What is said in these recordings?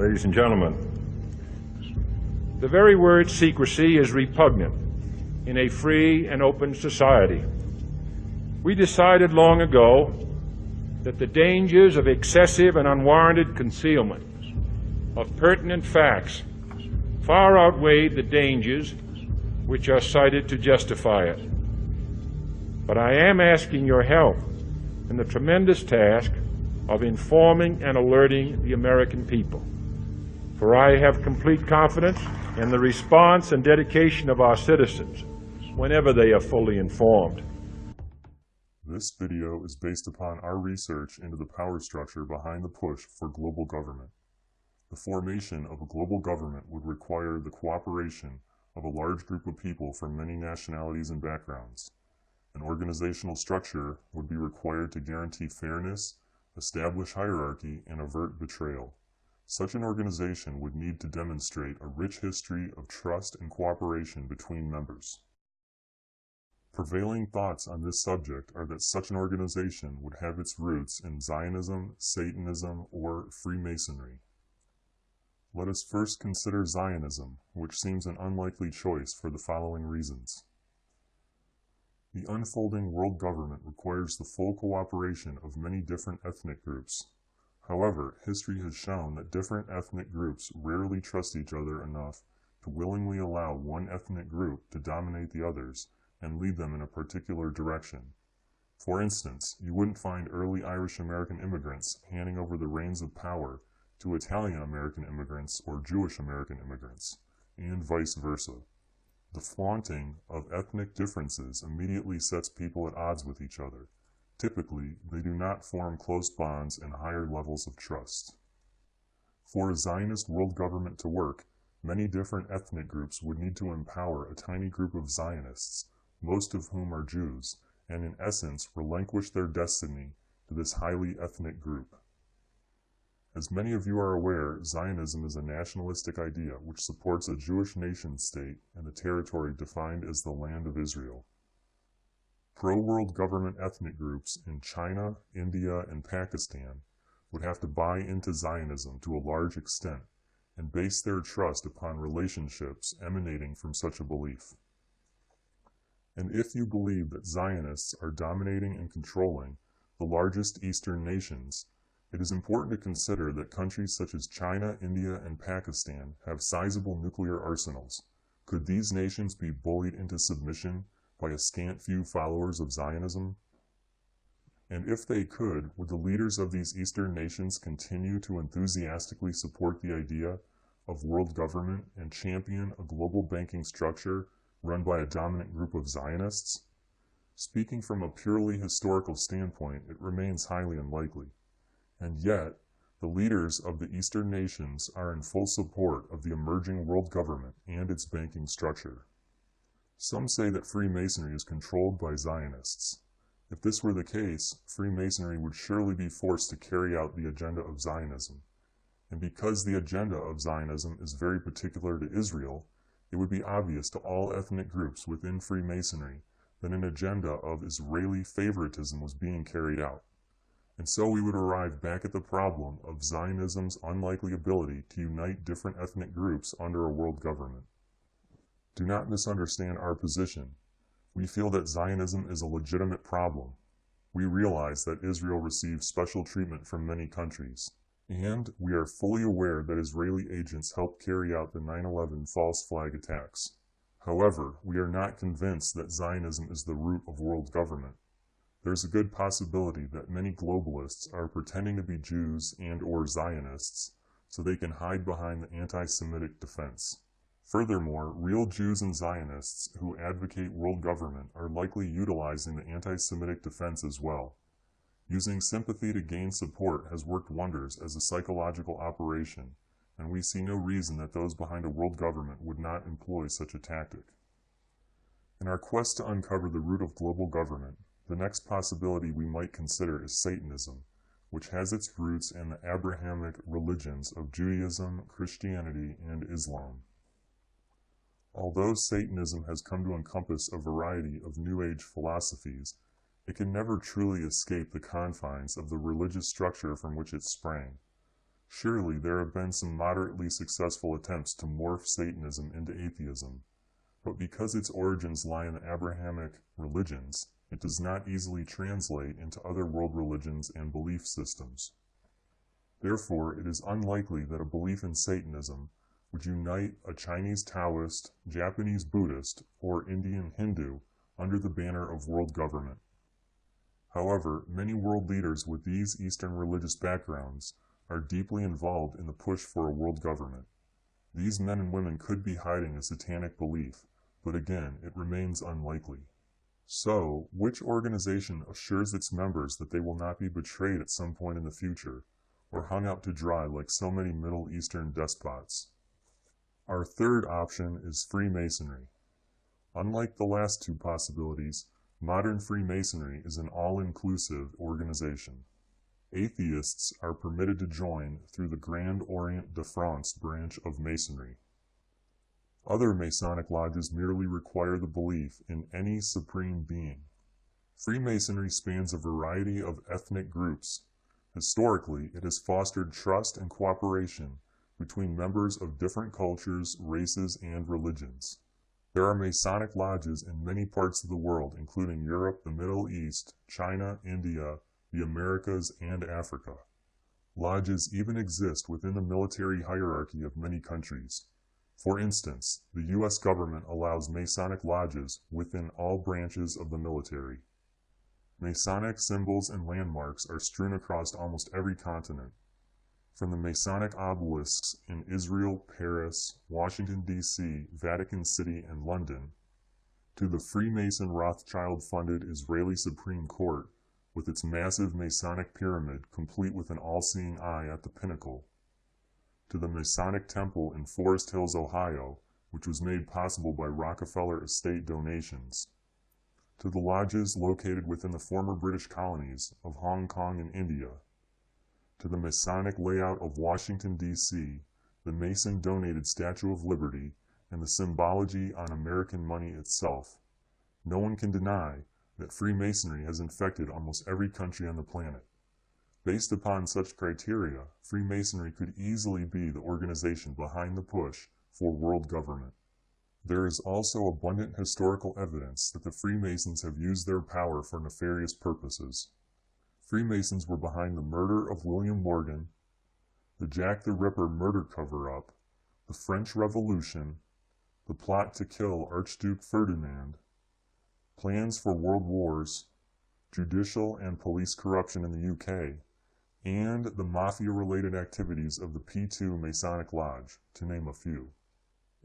ladies and gentlemen, the very word secrecy is repugnant in a free and open society. We decided long ago that the dangers of excessive and unwarranted concealment of pertinent facts far outweighed the dangers which are cited to justify it. But I am asking your help in the tremendous task of informing and alerting the American people. For I have complete confidence in the response and dedication of our citizens whenever they are fully informed. This video is based upon our research into the power structure behind the push for global government. The formation of a global government would require the cooperation of a large group of people from many nationalities and backgrounds. An organizational structure would be required to guarantee fairness, establish hierarchy, and avert betrayal. Such an organization would need to demonstrate a rich history of trust and cooperation between members. Prevailing thoughts on this subject are that such an organization would have its roots in Zionism, Satanism, or Freemasonry. Let us first consider Zionism, which seems an unlikely choice for the following reasons. The unfolding world government requires the full cooperation of many different ethnic groups. However, history has shown that different ethnic groups rarely trust each other enough to willingly allow one ethnic group to dominate the others and lead them in a particular direction. For instance, you wouldn't find early Irish American immigrants handing over the reins of power to Italian American immigrants or Jewish American immigrants, and vice versa. The flaunting of ethnic differences immediately sets people at odds with each other. Typically, they do not form close bonds and higher levels of trust. For a Zionist world government to work, many different ethnic groups would need to empower a tiny group of Zionists, most of whom are Jews, and in essence relinquish their destiny to this highly ethnic group. As many of you are aware, Zionism is a nationalistic idea which supports a Jewish nation-state and the territory defined as the Land of Israel. Pro-world government ethnic groups in China, India, and Pakistan would have to buy into Zionism to a large extent and base their trust upon relationships emanating from such a belief. And if you believe that Zionists are dominating and controlling the largest Eastern nations, it is important to consider that countries such as China, India, and Pakistan have sizable nuclear arsenals. Could these nations be bullied into submission by a scant few followers of Zionism? And if they could, would the leaders of these Eastern nations continue to enthusiastically support the idea of world government and champion a global banking structure run by a dominant group of Zionists? Speaking from a purely historical standpoint, it remains highly unlikely. And yet, the leaders of the Eastern nations are in full support of the emerging world government and its banking structure. Some say that Freemasonry is controlled by Zionists. If this were the case, Freemasonry would surely be forced to carry out the agenda of Zionism. And because the agenda of Zionism is very particular to Israel, it would be obvious to all ethnic groups within Freemasonry that an agenda of Israeli favoritism was being carried out. And so we would arrive back at the problem of Zionism's unlikely ability to unite different ethnic groups under a world government. Do not misunderstand our position. We feel that Zionism is a legitimate problem. We realize that Israel receives special treatment from many countries, and we are fully aware that Israeli agents helped carry out the 9/11 false flag attacks. However, we are not convinced that Zionism is the root of world government. There's a good possibility that many globalists are pretending to be Jews and/or Zionists so they can hide behind the anti-Semitic defense. Furthermore, real Jews and Zionists who advocate world government are likely utilizing the anti-Semitic defense as well. Using sympathy to gain support has worked wonders as a psychological operation, and we see no reason that those behind a world government would not employ such a tactic. In our quest to uncover the root of global government, the next possibility we might consider is Satanism, which has its roots in the Abrahamic religions of Judaism, Christianity, and Islam. Although Satanism has come to encompass a variety of New Age philosophies, it can never truly escape the confines of the religious structure from which it sprang. Surely there have been some moderately successful attempts to morph Satanism into atheism, but because its origins lie in the Abrahamic religions, it does not easily translate into other world religions and belief systems. Therefore, it is unlikely that a belief in Satanism would unite a Chinese Taoist, Japanese Buddhist, or Indian Hindu under the banner of world government. However, many world leaders with these Eastern religious backgrounds are deeply involved in the push for a world government. These men and women could be hiding a satanic belief, but again, it remains unlikely. So, which organization assures its members that they will not be betrayed at some point in the future, or hung out to dry like so many Middle Eastern despots? Our third option is Freemasonry. Unlike the last two possibilities, modern Freemasonry is an all-inclusive organization. Atheists are permitted to join through the Grand Orient de France branch of Masonry. Other Masonic lodges merely require the belief in any supreme being. Freemasonry spans a variety of ethnic groups. Historically, it has fostered trust and cooperation between members of different cultures, races, and religions. There are Masonic lodges in many parts of the world, including Europe, the Middle East, China, India, the Americas, and Africa. Lodges even exist within the military hierarchy of many countries. For instance, the U.S. government allows Masonic lodges within all branches of the military. Masonic symbols and landmarks are strewn across almost every continent. From the Masonic obelisks in Israel, Paris, Washington, D.C., Vatican City, and London, to the Freemason Rothschild-funded Israeli Supreme Court with its massive Masonic pyramid complete with an all-seeing eye at the pinnacle, to the Masonic Temple in Forest Hills, Ohio, which was made possible by Rockefeller estate donations, to the lodges located within the former British colonies of Hong Kong and India, to the Masonic layout of Washington, D.C., the Mason-donated Statue of Liberty, and the symbology on American money itself. No one can deny that Freemasonry has infected almost every country on the planet. Based upon such criteria, Freemasonry could easily be the organization behind the push for world government. There is also abundant historical evidence that the Freemasons have used their power for nefarious purposes. Freemasons were behind the murder of William Morgan, the Jack the Ripper murder cover-up, the French Revolution, the plot to kill Archduke Ferdinand, plans for world wars, judicial and police corruption in the UK, and the mafia-related activities of the P2 Masonic Lodge, to name a few.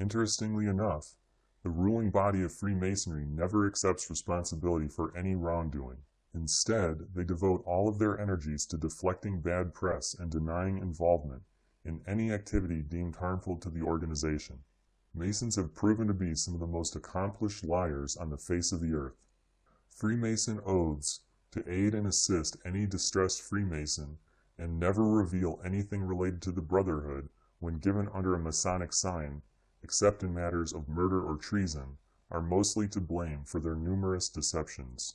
Interestingly enough, the ruling body of Freemasonry never accepts responsibility for any wrongdoing. Instead, they devote all of their energies to deflecting bad press and denying involvement in any activity deemed harmful to the organization. Masons have proven to be some of the most accomplished liars on the face of the earth. Freemason oaths to aid and assist any distressed Freemason and never reveal anything related to the Brotherhood when given under a Masonic sign, except in matters of murder or treason, are mostly to blame for their numerous deceptions.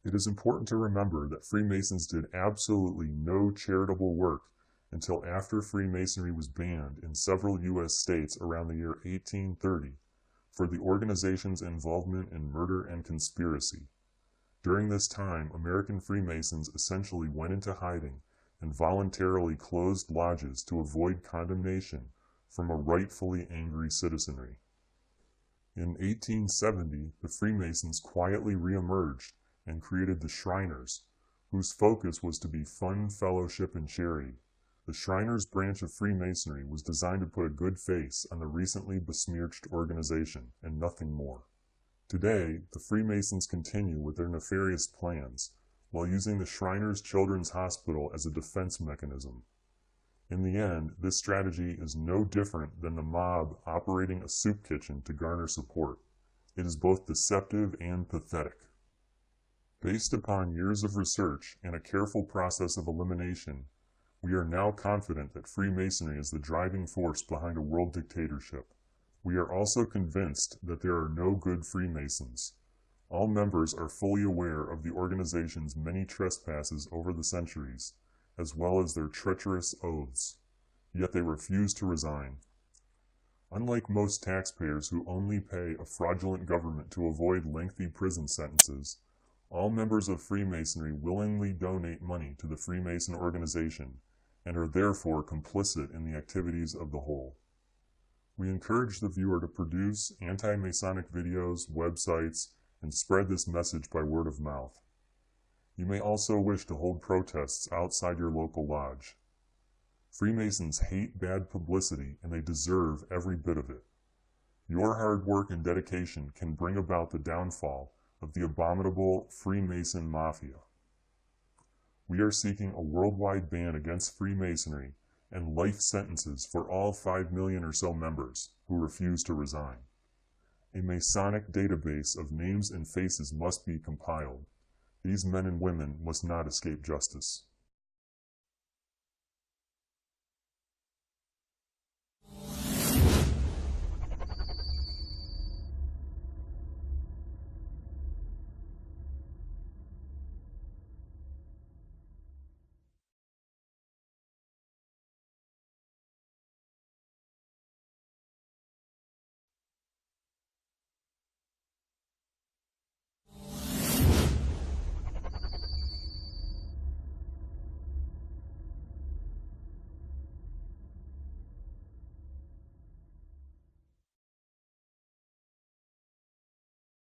It is important to remember that Freemasons did absolutely no charitable work until after Freemasonry was banned in several U.S. states around the year 1830 for the organization's involvement in murder and conspiracy. During this time, American Freemasons essentially went into hiding and voluntarily closed lodges to avoid condemnation from a rightfully angry citizenry. In 1870, the Freemasons quietly reemerged and created the Shriners, whose focus was to be fun, fellowship, and charity. The Shriners branch of Freemasonry was designed to put a good face on the recently besmirched organization, and nothing more. Today, the Freemasons continue with their nefarious plans, while using the Shriners Children's Hospital as a defense mechanism. In the end, this strategy is no different than the mob operating a soup kitchen to garner support. It is both deceptive and pathetic. Based upon years of research and a careful process of elimination, we are now confident that Freemasonry is the driving force behind a world dictatorship. We are also convinced that there are no good Freemasons. All members are fully aware of the organization's many trespasses over the centuries, as well as their treacherous oaths. Yet they refuse to resign. Unlike most taxpayers who only pay a fraudulent government to avoid lengthy prison sentences, all members of Freemasonry willingly donate money to the Freemason organization and are therefore complicit in the activities of the whole. We encourage the viewer to produce anti-Masonic videos, websites, and spread this message by word of mouth. You may also wish to hold protests outside your local lodge. Freemasons hate bad publicity, and they deserve every bit of it. Your hard work and dedication can bring about the downfall of the abominable Freemason Mafia. We are seeking a worldwide ban against Freemasonry and life sentences for all 5 million or so members who refuse to resign. A Masonic database of names and faces must be compiled. These men and women must not escape justice.